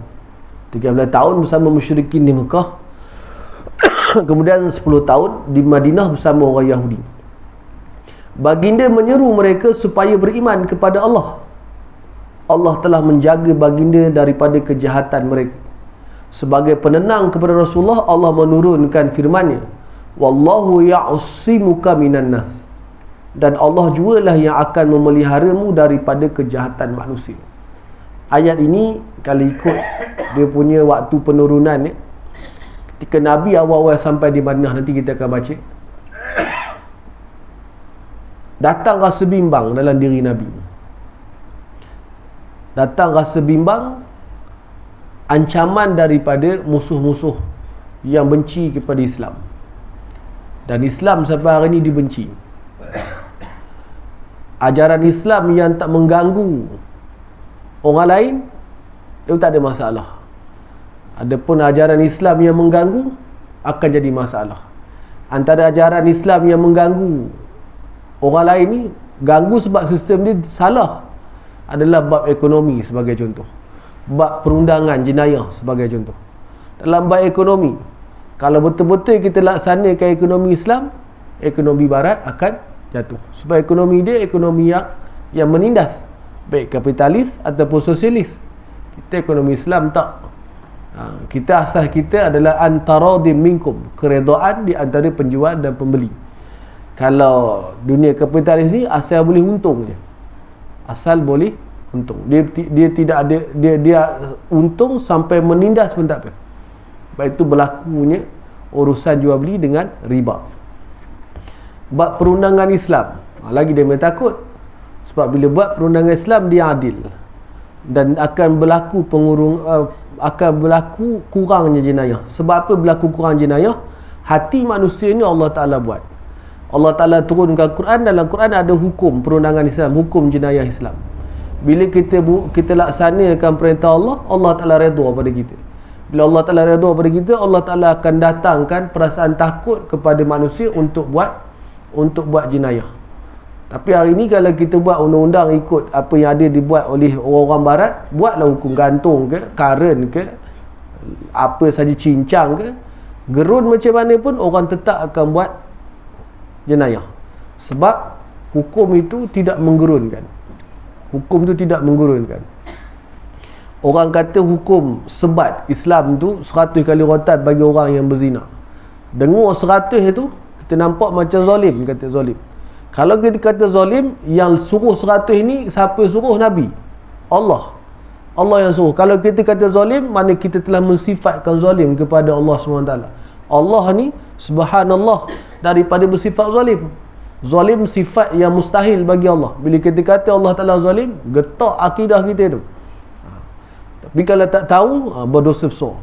13 tahun bersama musyrikin di Mekah, kemudian 10 tahun di Madinah bersama orang Yahudi. Baginda menyeru mereka supaya beriman kepada Allah. Allah telah menjaga baginda daripada kejahatan mereka. Sebagai penenang kepada Rasulullah, Allah menurunkan firman-Nya, wallahu ya'simuka minan nas. Dan Allah jugalah yang akan memeliharamu daripada kejahatan manusia. Ayat ini kalau ikut dia punya waktu penurunan ni, ketika Nabi awal-awal sampai di Madinah, nanti kita akan baca, datang rasa bimbang dalam diri Nabi. Datang rasa bimbang, ancaman daripada musuh-musuh yang benci kepada Islam. Dan Islam sampai hari ini dibenci. Ajaran Islam yang tak mengganggu orang lain, dia tak ada masalah. Adapun ajaran Islam yang mengganggu, akan jadi masalah. Antara ajaran Islam yang mengganggu orang lain ni, ganggu sebab sistem dia salah, adalah bab ekonomi sebagai contoh, bab perundangan jenayah sebagai contoh. Dalam bab ekonomi, kalau betul-betul kita laksanakan ekonomi Islam, ekonomi Barat akan jatuh. Sebab ekonomi dia ekonomi yang menindas, baik kapitalis ataupun sosialis. Kita ekonomi Islam tak. Kita asas kita adalah antaradim minkum, keredaan di antara penjual dan pembeli. Kalau dunia kapitalis ni asal boleh untung je. Asal boleh untung. Dia tidak ada dia untung sampai menindas pun tak apa. Baik itu berlakunya urusan jual beli dengan riba. Bab perundangan Islam, lagi dia takut. Sebab bila buat perundangan Islam, dia adil, dan akan berlaku akan berlaku kurangnya jenayah. Sebab apa berlaku kurang jenayah? Hati manusia ni Allah Ta'ala buat. Allah Ta'ala turunkan Quran, dalam Quran ada hukum perundangan Islam, hukum jenayah Islam. Bila kita laksanakan perintah Allah, Allah Ta'ala redha pada kita. Bila Allah Ta'ala redha pada kita, Allah Ta'ala akan datangkan perasaan takut kepada manusia untuk buat jenayah. Tapi hari ni kalau kita buat undang-undang ikut apa yang ada dibuat oleh orang-orang barat, buatlah hukum gantung ke, karen ke, apa saja, cincang ke, gerun macam mana pun, orang tetap akan buat jenayah. Sebab hukum itu tidak menggerunkan. Hukum itu tidak menggerunkan. Orang kata hukum sebat Islam tu 100 kali rotan bagi orang yang berzina. Dengar 100 itu, kita nampak macam zalim, kata zalim. Kalau kita kata zalim, yang suruh 100 ni siapa suruh? Nabi, Allah yang suruh. Kalau kita kata zalim, mana kita telah mensifatkan zalim kepada Allah SWT. Allah ni subhanallah daripada bersifat zalim. Zalim sifat yang mustahil bagi Allah. Bila kita kata Allah Ta'ala zalim, getak akidah kita tu. Tapi kalau tak tahu, berdosa besar.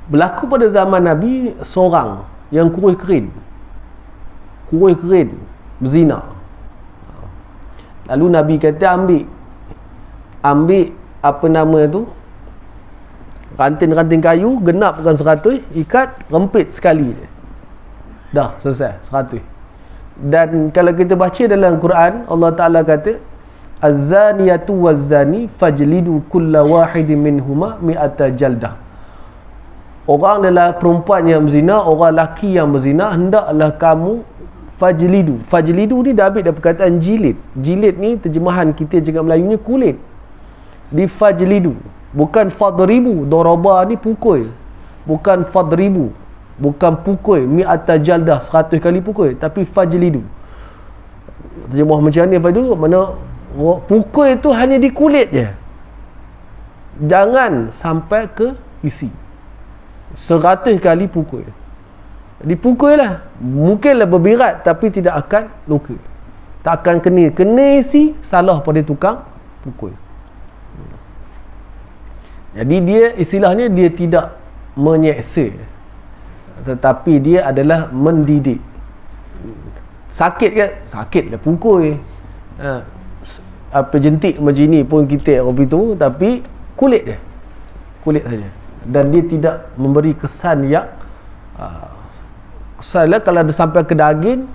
Berlaku pada zaman Nabi seorang yang kurus kering berzina. Lalu Nabi kata ambil apa nama tu, ranting-ranting kayu, genapkan 100, ikat, rempit sekali, dah selesai 100. Dan kalau kita baca dalam Quran, Allah Ta'ala kata az-zaniyatu waz-zani fajlidu kulla wahidin minhuma mi'ata jaldah. Orang adalah perempuan yang berzina, orang lelaki yang berzina, hendaklah kamu fajlidu ni dah ambil dari perkataan jilid. Jilid ni terjemahan kita cakap Melayunya kulit. Di fajlidu, bukan fadribu. Daraba ni pukul, bukan fadribu, bukan pukul mi'ata jaldah 100 kali pukul, tapi fajlidu. Terjemah macam ni apa tu? Mana pukul itu hanya di kulit je, jangan sampai ke isi. 100 kali pukul, dipukul lah. Mungkinlah berbirat, tapi tidak akan luka, tak akan kena isi. Salah pada tukang pukul. Jadi dia istilahnya dia tidak menyeksa, tetapi dia adalah mendidik. Sakit ke? Sakit lah pukul. Apa jentik macam ni pun kita orang itu, tapi kulit dia, kulit saja. Dan dia tidak memberi kesan yang kesan lah. Kalau ada sampai ke daging,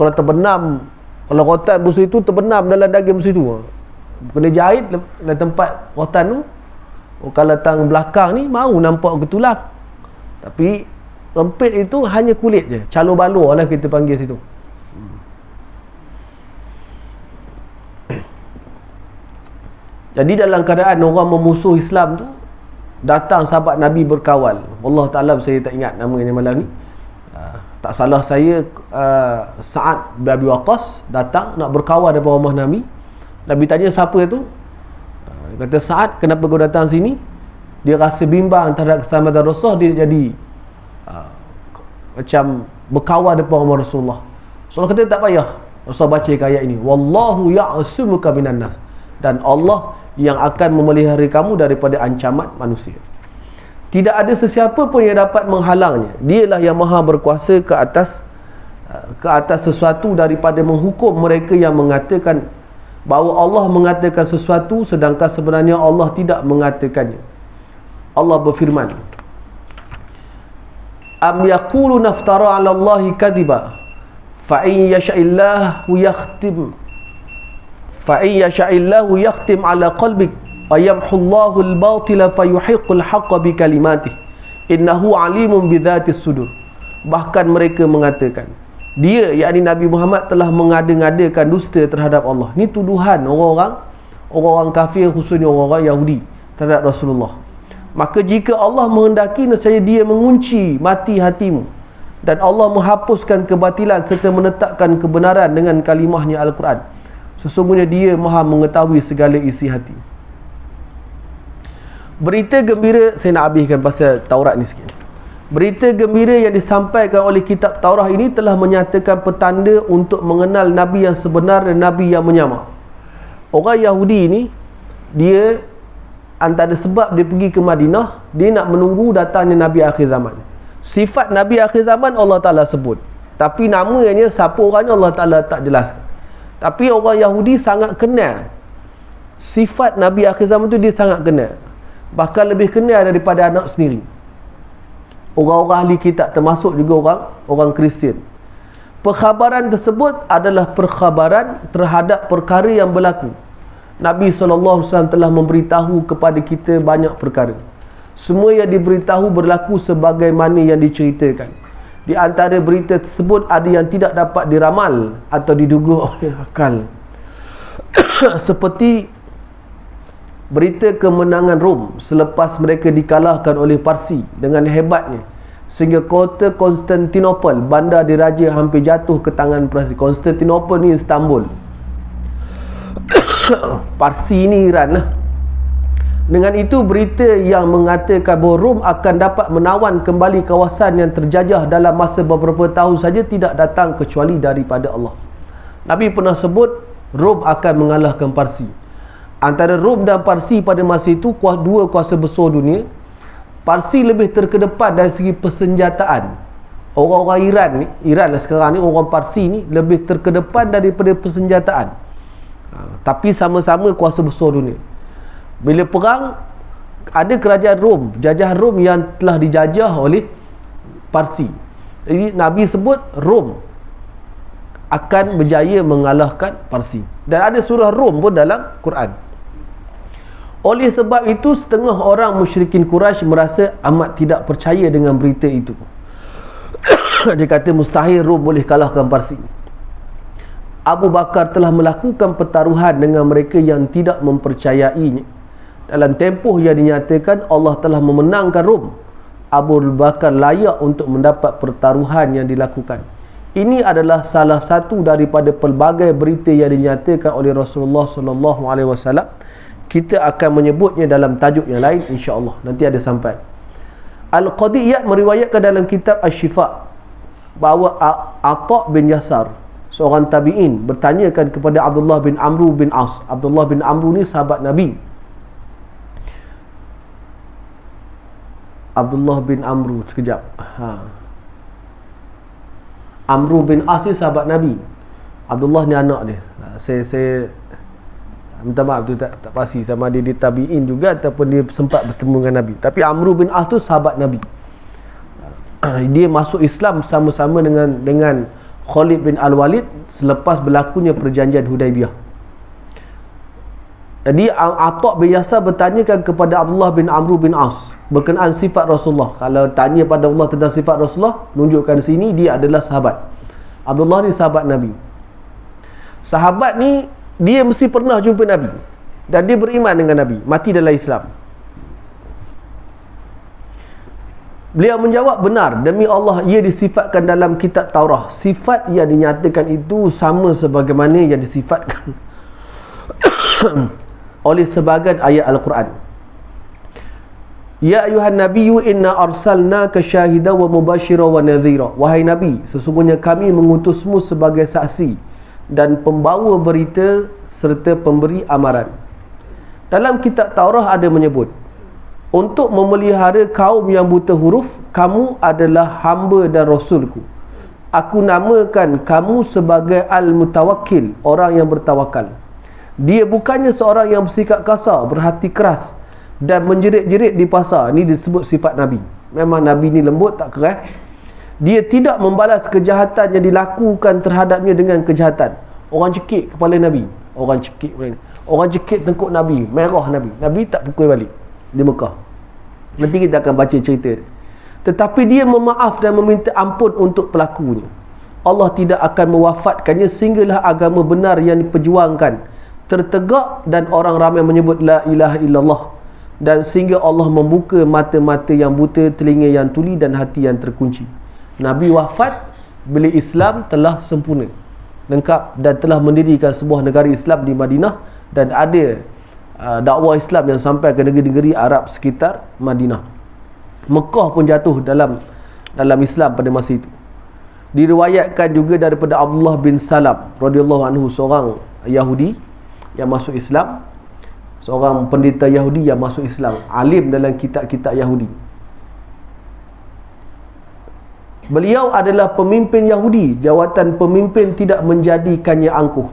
kalau terbenam, kalau rotan busuk itu terbenam dalam daging busuk itu, kena jahit dalam tempat rotan tu. Kalau tang belakang ni mau nampak ke tulang, tapi rempit itu hanya kulit je, calo balur lah kita panggil situ. Jadi dalam keadaan orang memusuh Islam tu, datang sahabat Nabi berkawal. Allah Ta'ala, saya tak ingat namanya malam ni, tak salah saya, Sa'ad bin Abi Waqqas datang nak berkawal daripada rumah Nabi. Nabi tanya siapa tu, dia kata Sa'ad, kenapa kau datang sini? Dia rasa bimbang terhadap keselamatan Rasulullah. Dia jadi macam berkawal depan rumah Rasulullah. Rasulullah kata tak payah. Rasulullah baca ayat ini, wallahu ya'asumuka minan nas, dan Allah yang akan memelihara kamu daripada ancaman manusia. Tidak ada sesiapa pun yang dapat menghalangnya. Dialah yang maha berkuasa ke atas sesuatu daripada menghukum mereka yang mengatakan bahawa Allah mengatakan sesuatu sedangkan sebenarnya Allah tidak mengatakannya. Allah berfirman, am yaqulu naftara 'ala Allahi kadhiba fa in yasha'illahu yakhtim 'ala qalbik wa yamhullahu al-batila fayuhiqqul haqqa bi kalimatihi innahu 'alimun bi dhatis sudur. Bahkan mereka mengatakan dia, yakni Nabi Muhammad, telah mengada-ngadakan dusta terhadap Allah. Ni tuduhan orang-orang kafir, khususnya orang-orang Yahudi terhadap Rasulullah. Maka jika Allah menghendaki, nescaya dia mengunci mati hatimu, dan Allah menghapuskan kebatilan serta menetapkan kebenaran dengan kalimahnya Al-Quran. Sesungguhnya dia maha mengetahui segala isi hati. Berita gembira, saya nak habiskan pasal Taurat ni sikit. Berita gembira yang disampaikan oleh kitab Taurat ini telah menyatakan petanda untuk mengenal Nabi yang sebenar dan Nabi yang menyamar. Orang Yahudi ni, dia antara sebab dia pergi ke Madinah, dia nak menunggu datangnya Nabi akhir zaman. Sifat Nabi akhir zaman Allah Ta'ala sebut. Tapi namanya siapa orangnya Allah Ta'ala tak jelaskan. Tapi orang Yahudi sangat kenal sifat Nabi akhir zaman tu, dia sangat kenal, bahkan lebih kenal daripada anak sendiri. Orang-orang ahli kitab, termasuk juga orang Kristian. Perkhabaran tersebut adalah perkhabaran terhadap perkara yang berlaku. Nabi SAW telah memberitahu kepada kita banyak perkara. Semua yang diberitahu berlaku sebagaimana yang diceritakan. Di antara berita tersebut ada yang tidak dapat diramal atau diduga oleh akal. Seperti berita kemenangan Rom selepas mereka dikalahkan oleh Parsi dengan hebatnya, sehingga kota Konstantinopel, bandar diraja, hampir jatuh ke tangan Parsi. Konstantinopel ni Istanbul. Parsi ni Iran lah. Dengan itu, berita yang mengatakan bahawa Rom akan dapat menawan kembali kawasan yang terjajah dalam masa beberapa tahun saja tidak datang kecuali daripada Allah. Nabi pernah sebut Rom akan mengalahkan Parsi. Antara Rom dan Parsi pada masa itu dua kuasa besar dunia. Parsi lebih terkedepan dari segi persenjataan. Orang-orang Iran ni, Iran lah sekarang ni, orang Parsi ni lebih terkedepan daripada persenjataan. Tapi sama-sama kuasa besar dunia. Bila perang, ada kerajaan Rom, jajahan Rom yang telah dijajah oleh Parsi. Jadi Nabi sebut Rom akan berjaya mengalahkan Parsi. Dan ada surah Rom pun dalam Quran. Oleh sebab itu, setengah orang musyrikin Quraisy merasa amat tidak percaya dengan berita itu. Dia kata mustahil Rom boleh kalahkan Parsi. Abu Bakar telah melakukan pertaruhan dengan mereka yang tidak mempercayainya. Dalam tempoh yang dinyatakan Allah telah memenangkan Rom, Abu Bakar layak untuk mendapat pertaruhan yang dilakukan. Ini adalah salah satu daripada pelbagai berita yang dinyatakan oleh Rasulullah SAW. Kita akan menyebutnya dalam tajuk yang lain, insya-Allah. Nanti ada sampai. Al-Qadiyyah meriwayatkan dalam kitab Asy-Syifa bahawa Atha bin Yasar, seorang tabi'in, bertanyakan kepada Abdullah bin Amr bin As. Abdullah bin Amr ni sahabat Nabi. Abdullah bin Amr, sekejap. Amr bin As ni sahabat Nabi. Abdullah ni anak dia. Saya minta maaf tu tak pasti sama dia tabi'in juga ataupun dia sempat bertemu dengan Nabi. Tapi Amr bin As tu sahabat Nabi. Dia masuk Islam sama-sama dengan Khalid bin Al-Walid selepas berlakunya perjanjian Hudaibiyah. Jadi Atha bin Yasar bertanyakan kepada Abdullah bin Amr bin As berkenaan sifat Rasulullah. Kalau tanya pada Allah tentang sifat Rasulullah, tunjukkan di sini dia adalah sahabat. Abdullah ni sahabat Nabi. Sahabat ni dia mesti pernah jumpa Nabi dan dia beriman dengan Nabi, mati dalam Islam. Beliau menjawab, benar, demi Allah ia disifatkan dalam kitab Taurah. Sifat yang dinyatakan itu sama sebagaimana yang disifatkan oleh sebahagian ayat Al-Quran. Ya ayuhan nabiyyu inna arsalnaka syahidan wa mubasyiran wa nadhira. Wahai Nabi, sesungguhnya kami mengutusmu sebagai saksi dan pembawa berita serta pemberi amaran. Dalam kitab Taurah ada menyebut, untuk memelihara kaum yang buta huruf, kamu adalah hamba dan rasulku. Aku namakan kamu sebagai Al-Mutawakkil, orang yang bertawakal. Dia bukannya seorang yang bersikap kasar, berhati keras dan menjerit-jerit di pasar. Ini disebut sifat Nabi. Memang Nabi ni lembut, tak keras. Dia tidak membalas kejahatan yang dilakukan terhadapnya dengan kejahatan. Orang cekik kepala Nabi, orang cekik tengkuk Nabi, merah Nabi. Nabi tak pukul balik di Mekah. Nanti kita akan baca cerita. Tetapi dia memaaf dan meminta ampun untuk pelakunya. Allah tidak akan mewafatkannya sehinggalah agama benar yang diperjuangkan tertegak dan orang ramai menyebut la ilaha illallah, dan sehingga Allah membuka mata-mata yang buta, telinga yang tuli dan hati yang terkunci. Nabi wafat bila Islam telah sempurna, lengkap, dan telah mendirikan sebuah negara Islam di Madinah, dan ada dakwah Islam yang sampai ke negeri-negeri Arab sekitar Madinah. Mekah pun jatuh dalam Islam pada masa itu. Diriwayatkan juga daripada Abdullah bin Salam radhiyallahu anhu, seorang Yahudi yang masuk Islam, seorang pendeta Yahudi yang masuk Islam, alim dalam kitab-kitab Yahudi. Beliau adalah pemimpin Yahudi. Jawatan pemimpin tidak menjadikannya angkuh.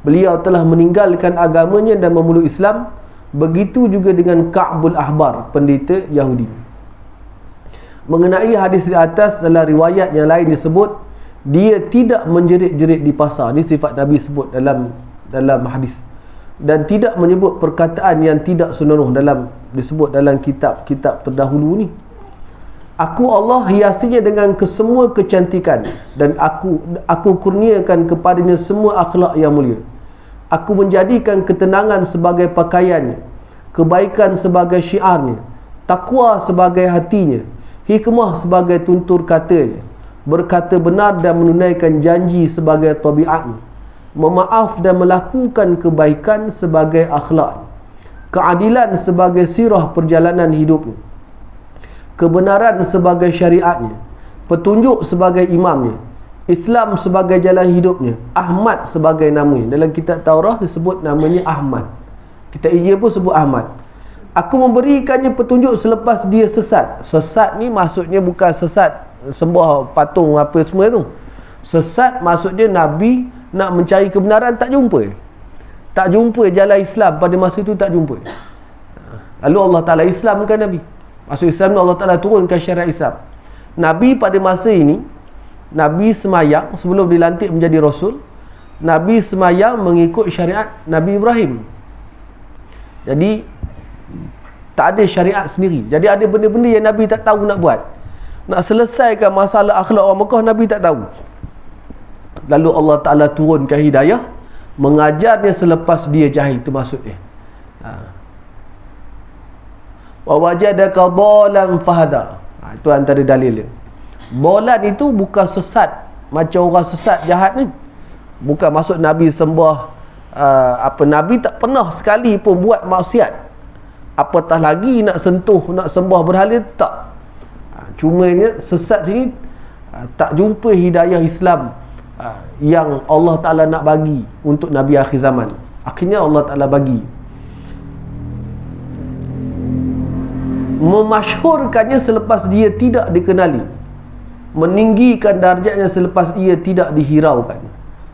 Beliau telah meninggalkan agamanya dan memeluk Islam. Begitu juga dengan Ka'bul Ahbar, pendeta Yahudi. Mengenai hadis di atas, dalam riwayat yang lain disebut dia tidak menjerit-jerit di pasar. Ini sifat Nabi sebut dalam hadis. Dan tidak menyebut perkataan yang tidak senonoh disebut dalam kitab-kitab terdahulu ni. Aku Allah hiasinya dengan kesemua kecantikan, dan aku kurniakan kepadanya semua akhlak yang mulia. Aku menjadikan ketenangan sebagai pakaiannya, kebaikan sebagai syiarnya, takwa sebagai hatinya, hikmah sebagai tuntur katanya, berkata benar dan menunaikan janji sebagai tabiatnya, memaaf dan melakukan kebaikan sebagai akhlak, keadilan sebagai sirah perjalanan hidupnya, kebenaran sebagai syariatnya, petunjuk sebagai imamnya, Islam sebagai jalan hidupnya, Ahmad sebagai namanya. Dalam kitab Taurah disebut namanya Ahmad. Kitab Injil pun sebut Ahmad. Aku memberikannya petunjuk selepas dia sesat. Sesat ni maksudnya bukan sesat sembah patung apa semua tu. Sesat maksudnya Nabi nak mencari kebenaran, tak jumpa. Tak jumpa jalan Islam pada masa itu, tak jumpa. Lalu Allah Ta'ala Islamkan Nabi. Maksud Islam ni Allah Ta'ala turunkan syariat Islam. Nabi pada masa ini, Nabi semayang sebelum dilantik menjadi Rasul. Nabi semayang mengikut syariat Nabi Ibrahim. Jadi tak ada syariat sendiri. Jadi ada benda-benda yang Nabi tak tahu nak buat. Nak selesaikan masalah akhlak orang Mekah, Nabi tak tahu. Lalu Allah Ta'ala turunkan hidayah, mengajarnya selepas dia jahil. Itu maksudnya. Wa wajadaka dhalan fahada. Itu antara dalil dia. Dhalan itu bukan sesat macam orang sesat jahat ni. Bukan maksud Nabi sembah Nabi tak pernah sekali pun buat maksiat. Apatah lagi nak sentuh, nak sembah berhala, tak. Cumanya sesat sini tak jumpa hidayah Islam yang Allah Ta'ala nak bagi untuk Nabi akhir zaman. Akhirnya Allah Ta'ala bagi, memasyhurkannya selepas dia tidak dikenali, meninggikan darjatnya selepas ia tidak dihiraukan,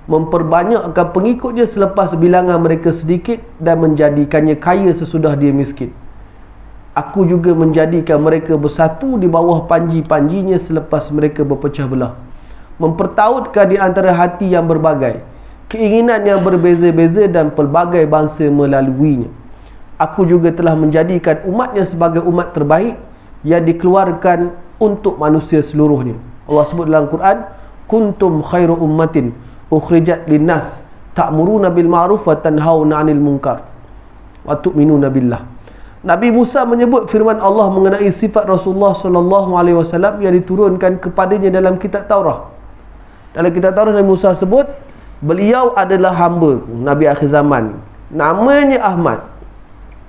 memperbanyakkan pengikutnya selepas bilangan mereka sedikit, dan menjadikannya kaya sesudah dia miskin. Aku juga menjadikan mereka bersatu di bawah panji-panjinya selepas mereka berpecah belah, mempertautkan di antara hati yang berbagai, keinginan yang berbeza-beza, dan pelbagai bangsa melaluinya. Aku juga telah menjadikan umatnya sebagai umat terbaik yang dikeluarkan untuk manusia seluruhnya. Allah sebut dalam Quran, kuntum khairu ummatin ukhrijat linnas ta'muruna bil ma'ruf wa tanhauna 'anil munkar wa tu'minuna billah. Nabi Musa menyebut firman Allah mengenai sifat Rasulullah sallallahu alaihi wasallam yang diturunkan kepadanya dalam kitab Taurah. Dalam kitab Taurah, Nabi Musa sebut beliau adalah hamba Nabi akhir zaman, namanya Ahmad,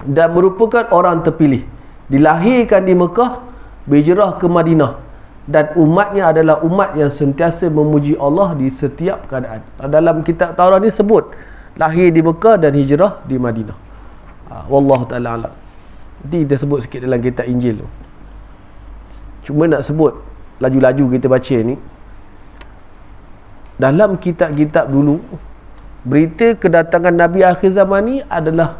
dan merupakan orang terpilih, dilahirkan di Mekah, berhijrah ke Madinah, dan umatnya adalah umat yang sentiasa memuji Allah di setiap keadaan. Dalam kitab Taurah ni sebut lahir di Mekah dan hijrah di Madinah. Wallahu ta'ala alam. Nanti kita sebut sikit dalam kitab Injil tu. Cuma nak sebut laju-laju kita baca ni, dalam kitab-kitab dulu, berita kedatangan Nabi akhir zaman ni adalah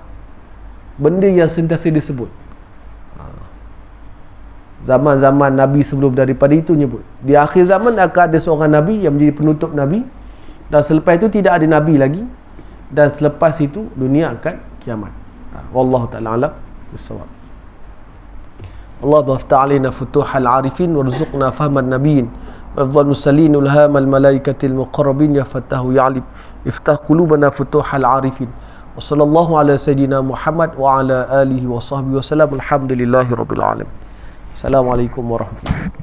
benda yang sentiasa disebut. Zaman-zaman Nabi sebelum daripada itu nyebut, di akhir zaman akan ada seorang Nabi yang menjadi penutup Nabi, dan selepas itu tidak ada Nabi lagi, dan selepas itu dunia akan kiamat. Wallahu ta'ala alam bisawab. Allah bafta' alaina futuhal arifin warzuqna fahman nabiyyin wafdal musallin ulhamal malaikatil muqarrabin ya fatahu ya'lib iftah qulubana futuhal arifin wa sallallahu ala sayyidina Muhammad wa ala alihi wa sahbihi wa sallam. Alhamdulillahi rabbil alamin. Assalamualaikum warahmatullahi wabarakatuh.